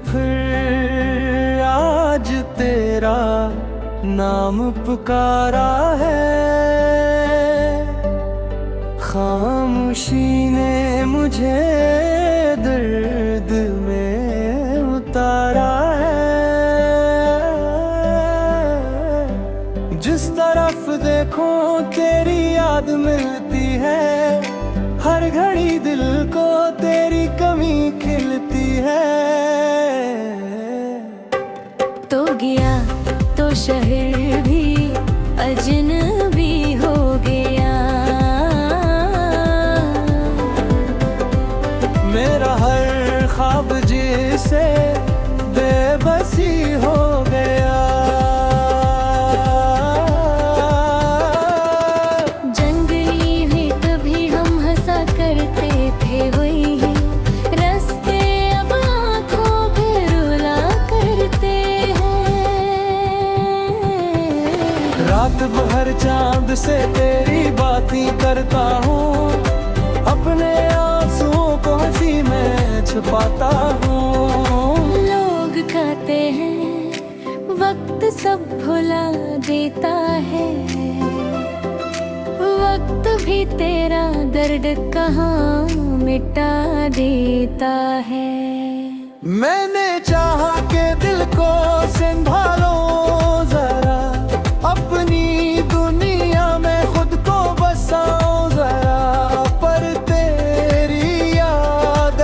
फिर आज तेरा नाम पुकारा है। खामोशी ने मुझे दर्द में उतारा है। जिस तरफ देखो तेरी याद मिलती है, हर घड़ी दिल को तेरी कमी खिलती है। तो गया तो शहर भी अजनबी हो गया। मेरा हर ख्वाब जिसे बेबसी हो गया। जंगली में कभी हम हंसा करते थे, वही रास्ते अब आँखों पे रुला करते हैं। रात भर चांद से तेरी बातें करता हूँ, अपने आंसुओं को हंसी में छुपाता हूँ। लोग कहते हैं वक्त सब भुला देता है, वक्त भी तेरा दर्द कहाँ मिटा देता है। मैंने चाहा के दिल को संभालो जरा, अपनी दुनिया में खुद को बसाओ जरा, पर तेरी याद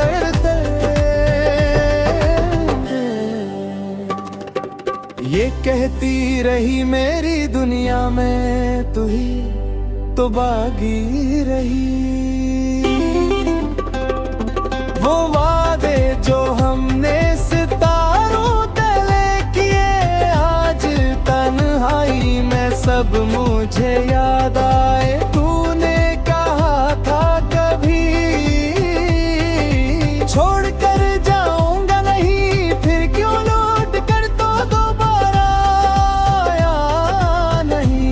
ये कहती रही मेरी दुनिया में तू ही तो बागी रही। वो वादे जो हमने सितारों तले किए, आज तन्हाई में सब मुझे याद आए। तूने कहा था कभी छोड़ कर जाऊंगा नहीं, फिर क्यों लौट कर तो दोबारा आया नहीं।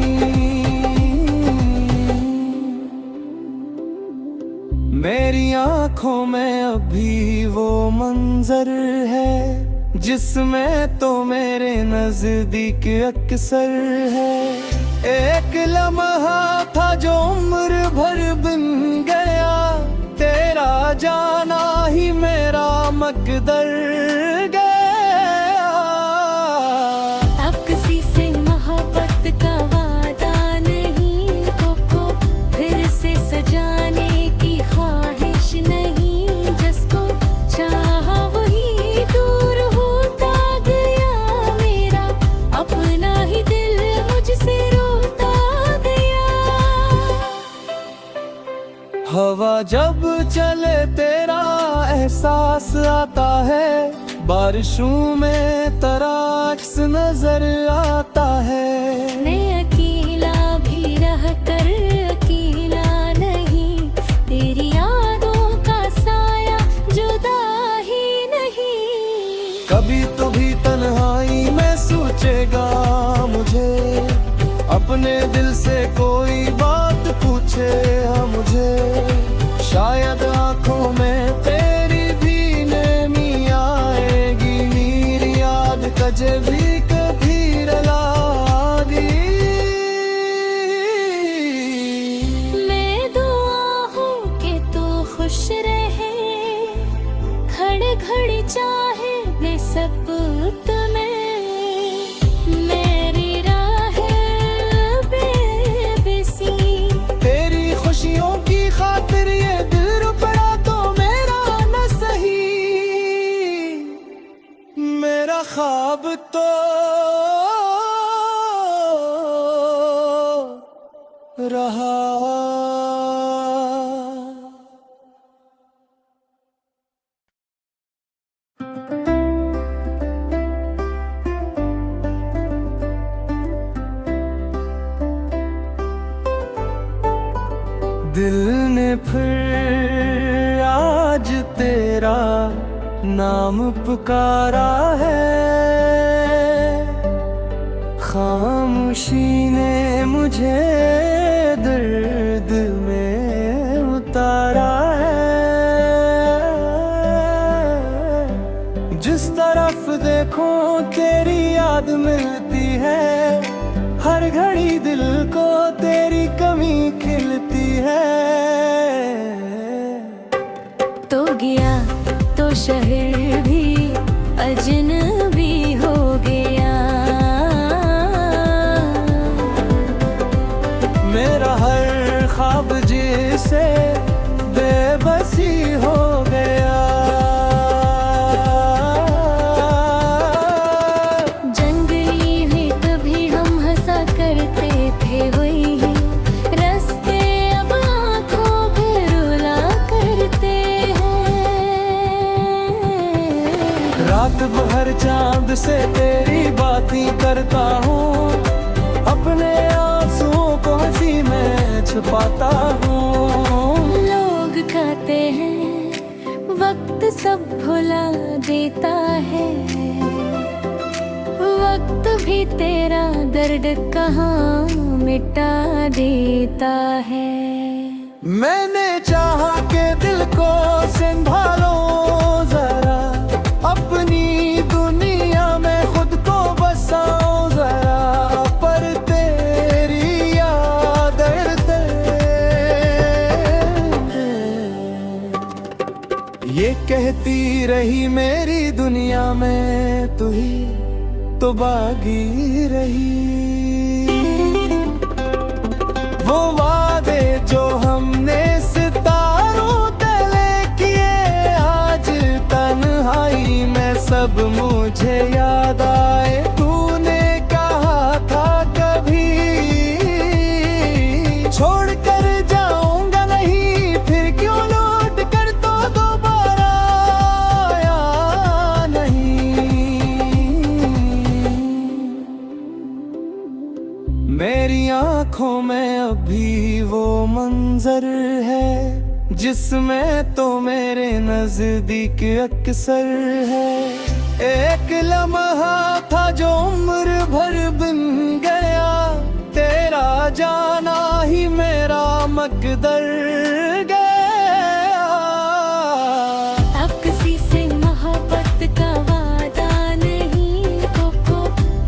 मेरी आंखों में अभी वो मंजर है जिसमें तो मेरे नजदीक अक्सर है। एक लम्हा था जो उम्र भर बिन गया, तेरा जाना ही मेरा मकदर गया। अब किसी से मोहब्बत का वादा नहीं, को फिर से सजाने की ख्वाहिश नहीं। जिसको चाहा वही दूर होता गया, मेरा अपना ही दिल मुझसे रोता गया। हवा जब चले तेरा एहसास आता है, बारिशों में तराक्स नजर आता है। मैं अकेला भी रह कर अकेला नहीं, तेरी यादों का साया जुदा ही नहीं। कभी तो भी तन्हाई में सोचेगा मुझे, अपने दिल से कोई बात पूछे मुझे। शायद आंखों में तेरी भी नमी आएगी, मेरी याद कभी कभी रलागी। मैं दुआ हूँ कि तू खुश रहे, खड़े खड़े चाहे मैं सब तुम्हें। मेरी राह बेबसी, तेरी खुशियों की खातिर ये दिल रुपड़ा तो मेरा न सही। मेरा ख्वाब तो रहा। दिल ने फिर आज तेरा नाम पुकारा है। खामोशी ने मुझे दर्द में उतारा है। जिस तरह शहर भी अजनबी हो गया। मेरा हर ख्वाब जिसे बेबसी हो गया। जंगली में कभी हम हंसा करते थे, वही रास्ते अब आँखों पे रुला करते हैं। रात भर चांद से तेरी बातें करता हूँ, अपने आंसुओं को हंसी में छुपाता हूँ। लोग कहते हैं वक्त सब भुला देता है, वक्त भी तेरा दर्द कहाँ मिटा देता है। मैंने चाहा के दिल को संभालो जरा, अपनी दुनिया में खुद को बसाओ जरा, पर तेरी याद ये कहती रही मेरी दुनिया में तू ही तो बागी रही। वो वादे जो हमने सितारों तले किए, आज तन्हाई में सब मुझे याद आए। तूने कहा था कभी छोड़ कर जाऊंगा नहीं, फिर क्यों लौट कर तो दोबारा आया नहीं। मेरी आंखों में अभी वो मंजर है जिसमें तो मेरे नजदीक अक्सर है। एक लम्हा था जो उम्र भर बिन गया, तेरा जाना ही मेरा मकदर गया। अब किसी से मोहब्बत का वादा नहीं, को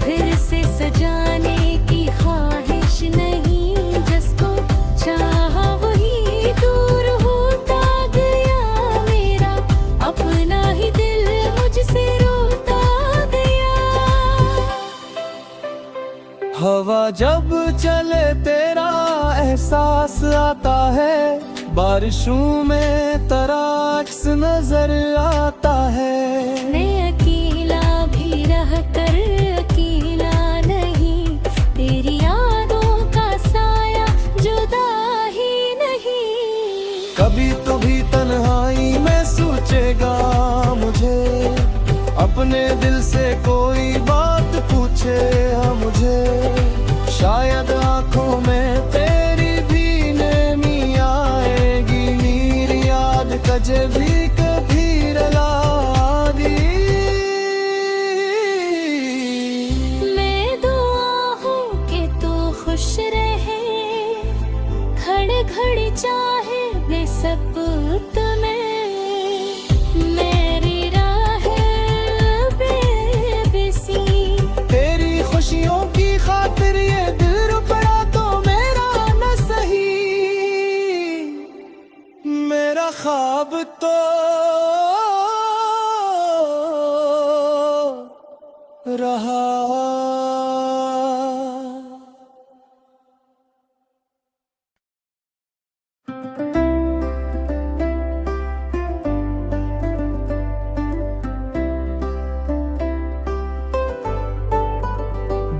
फिर से सजाने की ख्वाहिश नहीं। जिसको चाहा वही दूर होता गया, मेरा अपना ही दिल मुझसे रोता गया। हवा जब चले तेरा एहसास आता है, बारिशों में तराक्स नजर आता है। मैं अकेला भी रह कर अकेला नहीं, तेरी यादों का साया जुदा ही नहीं। कभी तो भी तन्हाई में सोचेगा मुझे, अपने दिल से कोई बात पूछे मुझे। शायद आंखों में तेरी भी नमी आएगी, मेरी याद कभी कभी रला दी। मैं दुआ हूँ कि तू खुश रहे, खड़े खड़े चाहे बेसब्त में। मेरी राह बेबसी, तेरी खुशियों की खातिर ये दिल रुपड़ा तो मेरा न सही। मेरा ख्वाब तो रहा।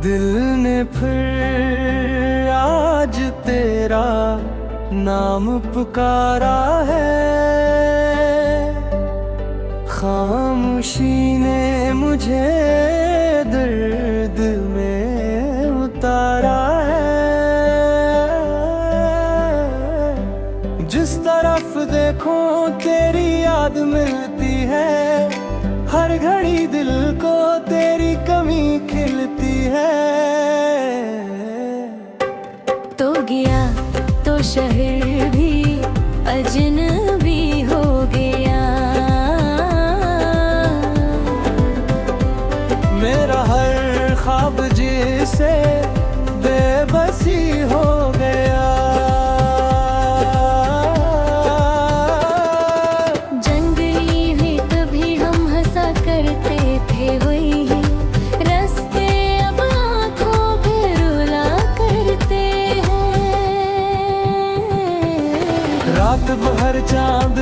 दिल ने फिर आज तेरा नाम पुकारा है, खामोशी ने मुझे दर्द में उतारा है। जिस तरफ देखो तेरी याद मिलती है, हर घड़ी दिल को तेरी कमी खिलती है। तो गया तो शहर भी अजनबी हो गया। मेरा हर ख्वाब जिसे बेबसी हो गया। जंगली में कभी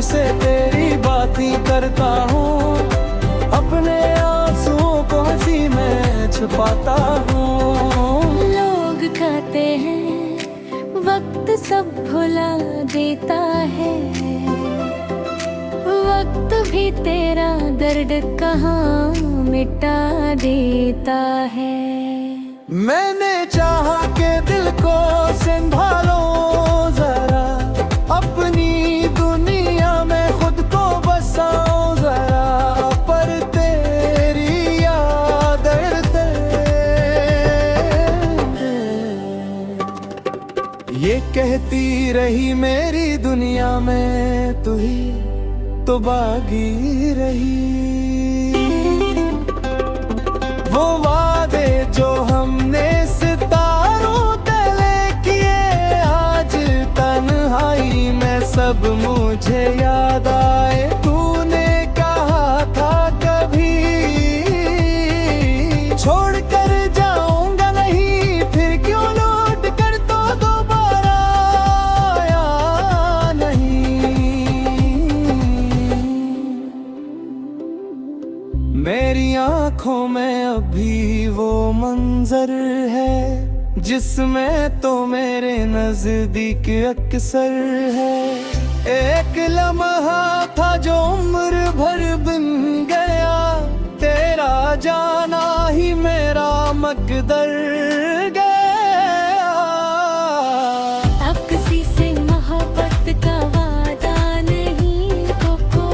से तेरी बातें करता हूँ, अपने आंसुओं को हंसी में छुपाता हूँ। लोग कहते हैं वक्त सब भुला देता है, वक्त भी तेरा दर्द कहाँ मिटा देता है। मैंने चाहा के दिल को संभालो जरा, अपनी दुनिया में खुद को बसाओ जरा, पर तेरी याद ये कहती रही मेरी दुनिया में तू ही तो बागी रही। वो वादे जो हमने सितारों तले किए, आज तन्हाई में सब मुझे याद आए। तूने कहा था कभी छोड़ कर जाऊंगा नहीं, फिर क्यों लौट कर तो दोबारा आया नहीं। मेरी आंखों में अभी वो मंजर है जिसमें तो मेरे नजदीक अक्सर है। एक लम्हा था जो उम्र भर बन गया, तेरा जाना ही मेरा मकदर गया। अब किसी से मोहब्बत का वादा नहीं, को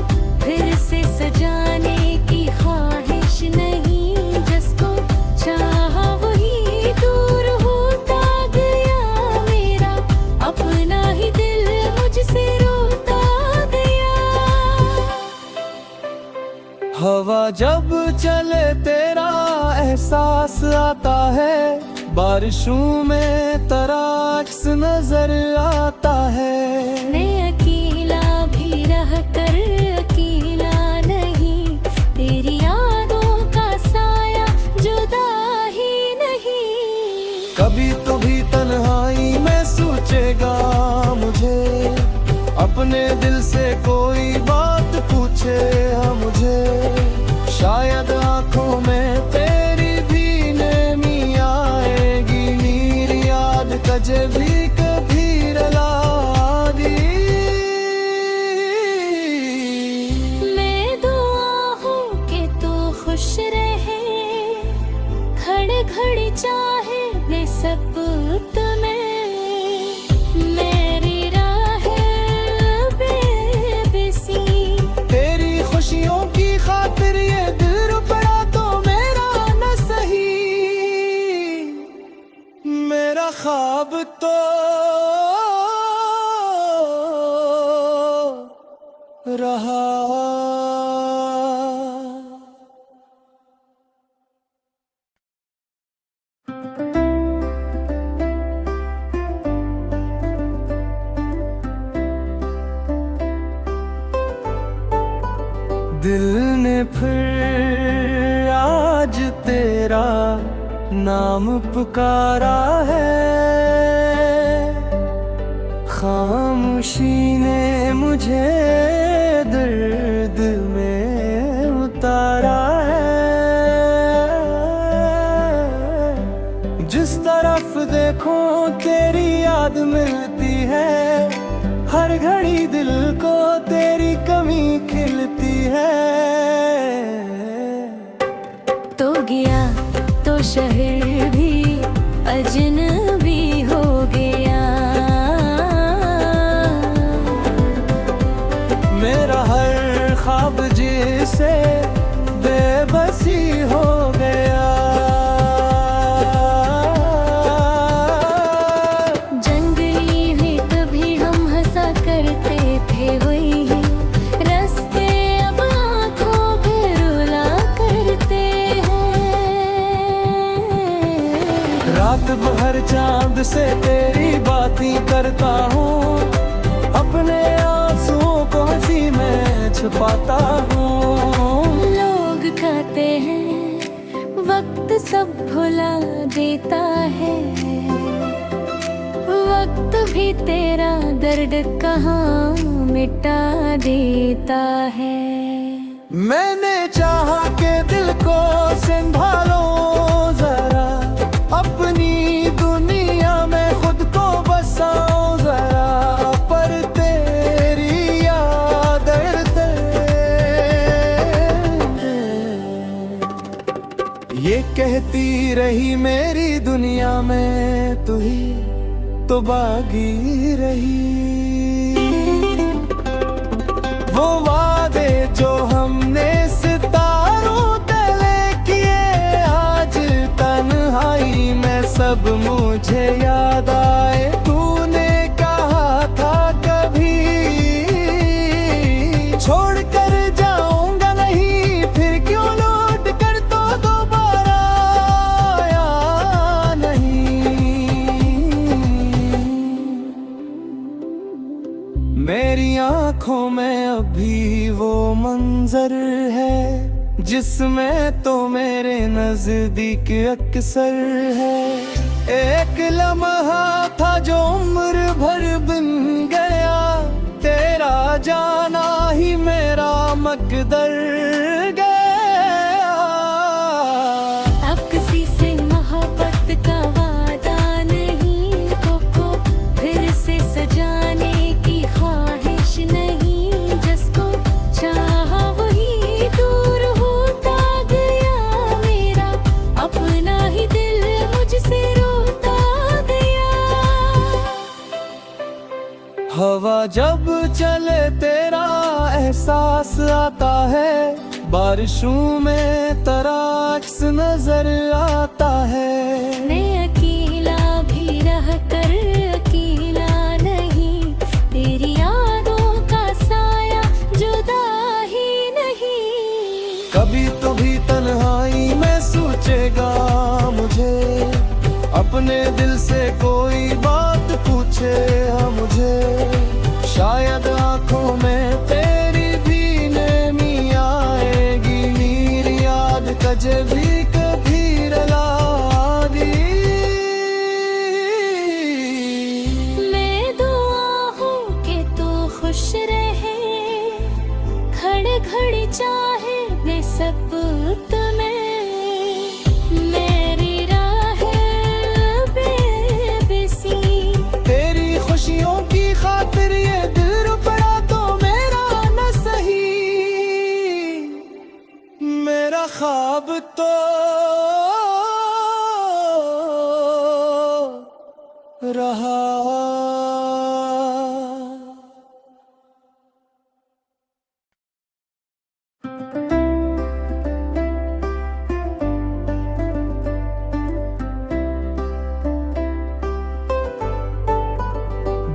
फिर से सजाने की ख्वाहिश नहीं। जिसको चाहा वही दूर होता गया, मेरा अपना ही दिल मुझसे रोता गया। हवा जब चले तेरा एहसास आता है, बारिशों में तराक्स नजर आता है। मैं अकेला भी रह कर अकेला नहीं, तेरी यादों का साया जुदा ही नहीं। कभी तो भी तन्हाई में सोचेगा मुझे, अपने दिल से कोई बात पूछे मुझे। शायद आंखों में तेरी भी नमी आएगी, मेरी याद कजे भी कभी रला दी। मैं दुआ हूँ कि तू खुश रहे, खड़े खड़ी चाहे ले सब तुम्हें। मेरी राह बेबसी, तेरी खुशियों की खातिर ये दिल रुपड़ा तो मेरा न सही, मेरा ख्वाब तो रहा। दिल ने फिर आज तेरा नाम पुकारा है, खामोशी ने मुझे दर्द में उतारा है। जिस तरफ देखो तेरी याद मिलती है, हर घड़ी दिल को तेरी कमी खिलती है। तो गया तो शहर भी अजनबी हो गया, मेरा हर ख्वाब जिसे बेबसी हो गया। जंगली में कभी हम हंसा करते थे, वही रास्ते अब आँखों पे रुला करते हैं। रात भर चांद से तेरी बातें करता हूँ, अपने आंसुओं को हंसी में छुपाता हूँ। लोग कहते हैं वक्त सब भुला देता है, वक्त वक्त भी तेरा दर्द कहाँ मिटा देता है। मैंने चाहा के दिल को संभालो जरा, अपनी दुनिया में खुद को बसाओ जरा, पर तेरी याद ये कहती रही मेरी दुनिया में तू ही तो बागी रही। वो वादे जो हमने सितारों तले किए, आज तन्हाई में सब मुझे याद आए। तूने कहा था कभी छोड़ कर जाऊंगा नहीं, फिर क्यों लौट कर तो दोबारा आया नहीं। मेरी आंखों में अभी वो मंजर है जिसमें तो मेरे नजदीक अक्सर है। एक लम्हा था जो उम्र भर बिन गया, तेरा जाना ही मेरा मकदर गया। अब किसी से मोहब्बत का वादा नहीं, को फिर से सजाने की ख्वाहिश नहीं। जिसको चाहा वही दूर होता गया, मेरा अपना ही दिल मुझसे रोता गया। हवा जब चले तेरा एहसास आता है, बारिशों में तराक्स नजर आता है। मैं अकेला भी रह कर अकेला नहीं, तेरी यादों का साया जुदा ही नहीं। कभी तो भी तन्हाई में सोचेगा मुझे, अपने दिल से कोई बात पूछे मुझे। शायद आंखों में तेरी भी नमी आएगी, मेरी याद कभी कभी रला दी। मैं दुआ हूँ कि तू खुश रहे, खड़े खड़े चाहे वे सबूत में। मेरी राह बेबसी, तेरी खुशियों की खातिर ये दिल रुपड़ा तो मेरा न सही, मेरा ख्वाब तो रहा।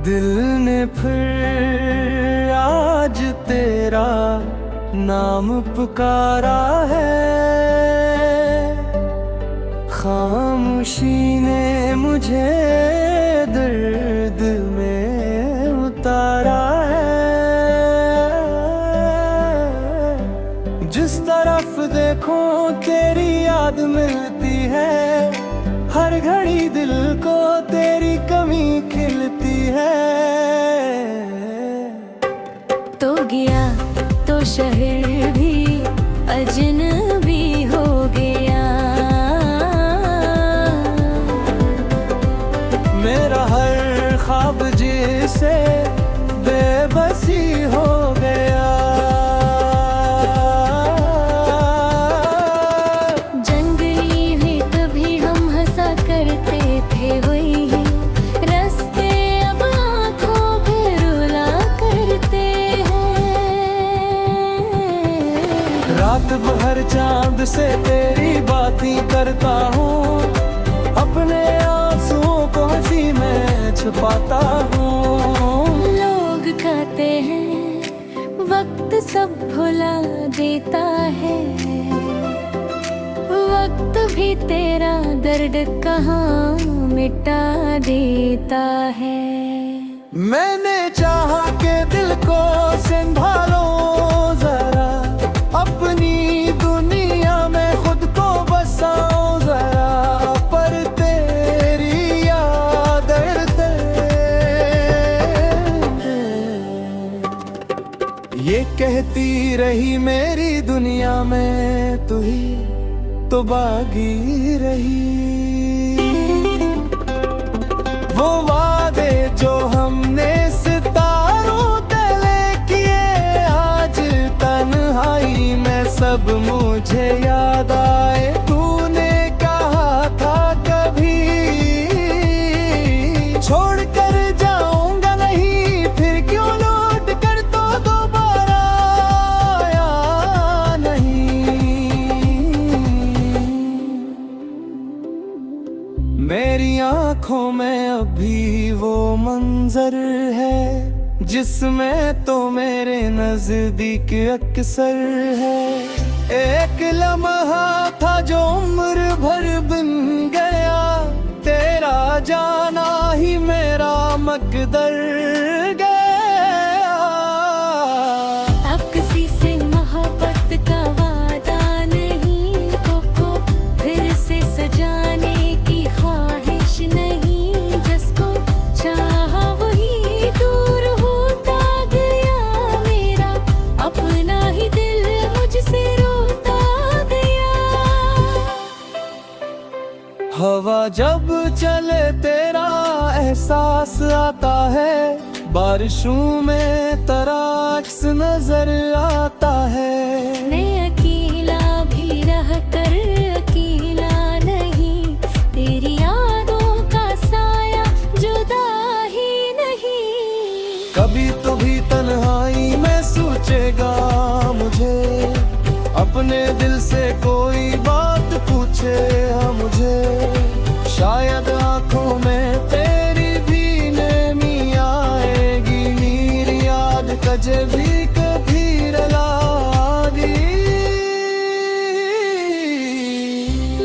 दिल ने फिर आज तेरा नाम पुकारा है, खामोशी ने मुझे दर्द में उतारा है। जिस तरफ देखो तेरी याद मिलती है, हर घड़ी दिल को तेरी कमी खिलती है। तो गया तो शहर भी अजनबी हो गया, मेरा हर ख्वाब जिसे बेबसी हो गया। जंगली में कभी हम हंसा करते थे, वही रास्ते अब आँखों पे रुला करते हैं। रात भर चांद से तेरी बातें करता हूँ, अपने आंसुओं को हंसी में छुपाता हूँ। लोग कहते हैं वक्त सब भुला देता है, वक्त भी तेरा दर्द कहाँ मिटा देता है। मैंने चाहा के दिल को संभालो जरा, अपनी दुनिया में खुद को बसाओ जरा, पर तेरी याद ये कहती रही मेरी दुनिया में तू ही तो बागी रही। वो वादे जो हमने सितारों तले किए, आज तन्हाई में सब मुझे याद आए। तूने कहा था कभी छोड़ कर जाऊंगा नहीं, फिर क्यों लौट कर तो दोबारा आया नहीं। मेरी आंखों में अभी वो मंजर है जिसमें तो मेरे नजदीक अक्सर है। एक लम्हा था जो उम्र भर बन गया, तेरा जाना ही मेरा मकदर गया। अब किसी से मोहब्बत का वादा नहीं, को फिर से सजाने की ख्वाहिश नहीं। जिसको चाहा वही दूर होता गया, मेरा अपना ही दिल मुझसे रोता गया। हवा जब चले तेरा एहसास आता है, बारिशों में तराक्स नजर आता है। मैं अकेला भी रह कर अकेला नहीं, तेरी यादों का साया जुदा ही नहीं। कभी तो भी तन्हाई में सोचेगा मुझे, अपने दिल से कोई बात पूछे मुझे। शायद आंखों में तेरी भी नमी आएगी, मेरी याद कभी कभी रलागी।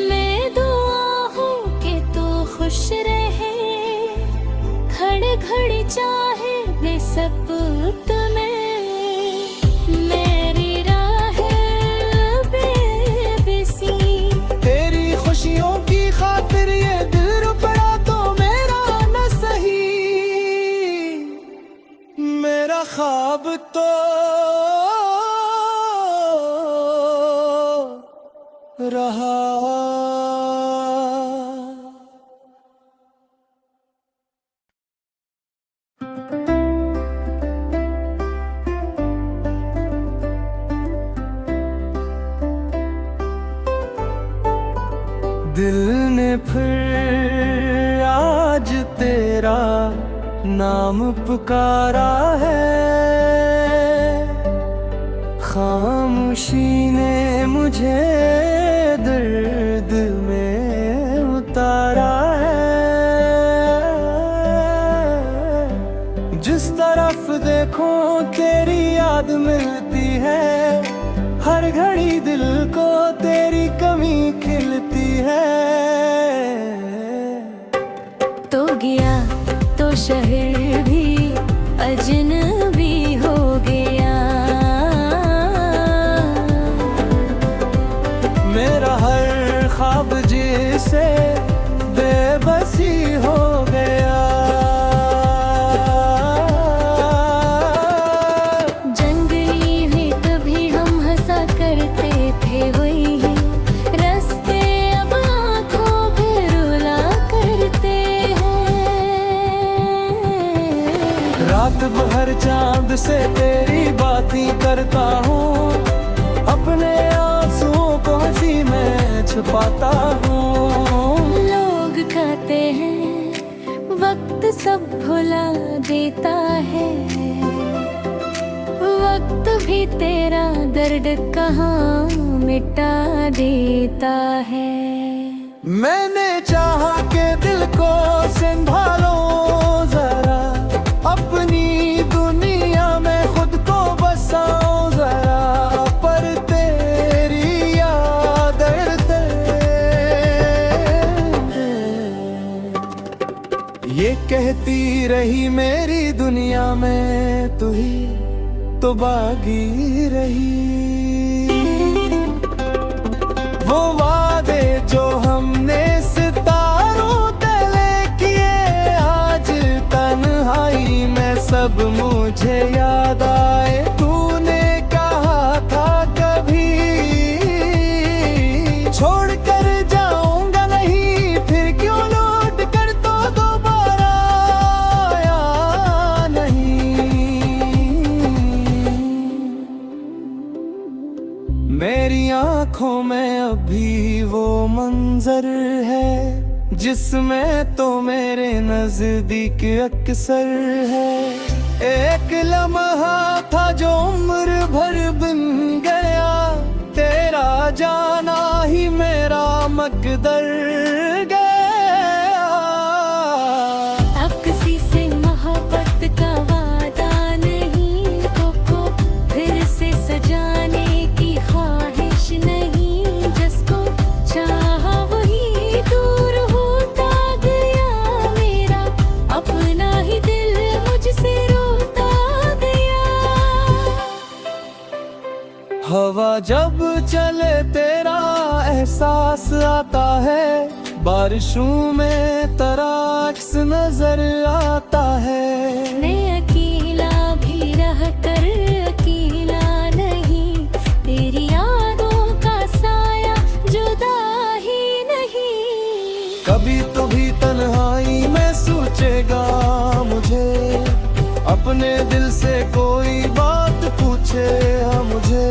मैं दुआ हूँ कि तू खुश रहे, खड़े खड़े चाहे बेसब्त में। मेरी राह बेबसी, तेरी खुशियों की खातिर ये दिल रुपड़ा तो मेरा न सही। मेरा ख्वाब तो रहा। दिल ने फिर आज तेरा नाम पुकारा है, खामोशी ने मुझे दर्द में उतारा है। जिस तरफ देखो तेरी याद मिलती है, हर घड़ी दिल को तेरी कमी खिलती है। तो गया तो शहर भी अजनबी हो गया। मेरा हर ख्वाब जिसे बेबसी हो गया। जंगली में कभी हम हंसा करते थे, वही रास्ते अब आँखों पे रुला करते हैं। रात भर चांद से तेरी बातें करता हूँ, अपने आंसुओं को हंसी में छुपाता हूँ। लोग कहते हैं वक्त सब भुला देता है, वक्त भी तेरा दर्द कहाँ मिटा देता है। मैंने चाहा के दिल को संभालो जरा, अपनी दुनिया में खुद को बसाओ जरा। पर तेरी याद ये कहती रही मेरी दुनिया में तू ही तो बागी रही। वो वादे जो हमने सितारों तले किए, आज तन्हाई में सब मुझे याद आए। तूने जिसमें तो मेरे नजदीक अक्सर है। एक लम्हा था जो उम्र भर बिन गया, तेरा जाना ही मेरा मकदर गया। अब किसी से मोहब्बत का वादा नहीं, को फिर से सजाने की ख्वाहिश नहीं। जिसको चाहा वही दूर होता गया, मेरा अपना ही दिल मुझसे रोता गया। हवा जब चले तेरा एहसास आता है, बारिशों में तराक्स नजर आता है। मैं अकेला भी रह कर अकेला नहीं, तेरी यादों का साया जुदा ही नहीं। कभी तो भी तन्हाई में सोचेगा मुझे, अपने दिल से कोई बात पूछे मुझे।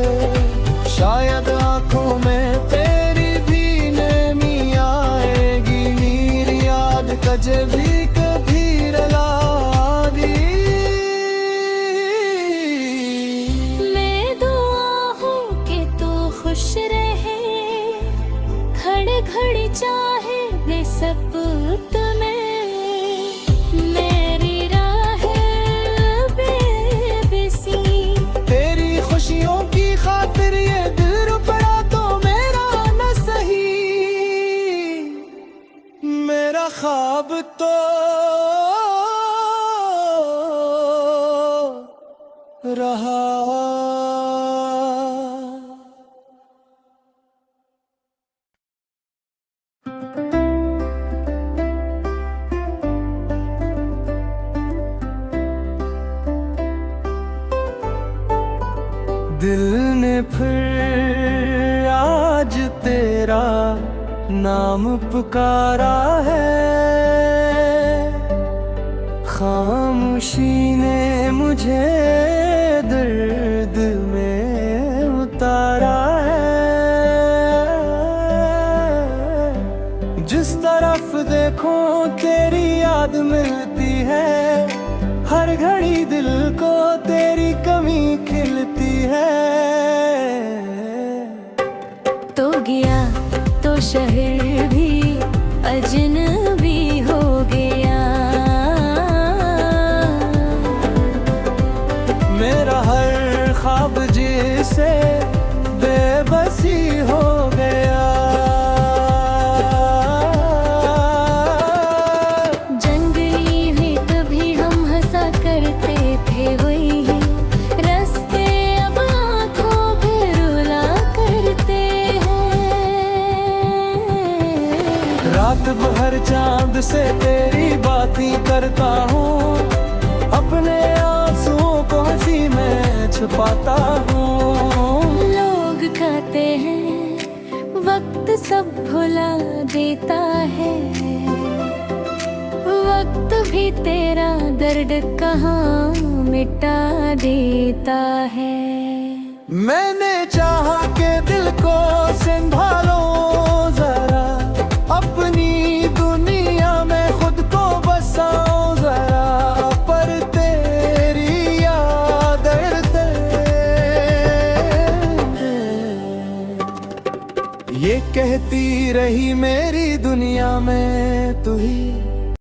शायद आंखों में तेरी भी नमी आएगी, नीर याद कभी कभी रलागी। मैं दुआ हूँ कि तू खुश रहे, खड़े खड़े चाहे वे सब तुम्हें। मेरी राह बेबसी, तेरी खुशियों की खातिर ये दिल रुपड़ा तो मेरा न सही। मेरा ख्वाब तो रहा। दिल ने फिर आज तेरा नाम पुकारा है, खामोशी ने मुझे दर्द में उतारा है। जिस तरफ देखो तेरी याद मिलती है, हर घड़ी दिल को तेरी कमी खिलती है। तो गया तो शहर भी अजनबी हो गया। मेरा हर ख्वाब जिसे बेबसी हो गया। जंगली में कभी हम हंसा करते थे, वही रास्ते अब आँखों पे रुला करते हैं। रात भर चांद से तेरी बातें करता हूँ, अपने आंसुओं को हंसी में छुपाता हूँ। लोग कहते हैं वक्त सब भुला देता है, वक्त भी तेरा दर्द कहाँ मिटा देता है। मैंने चाहा के दिल को संभालो जरा, अपनी दुनिया में खुद को बसाओ जरा। पर तेरी याद ये कहती रही मेरी दुनिया में तू ही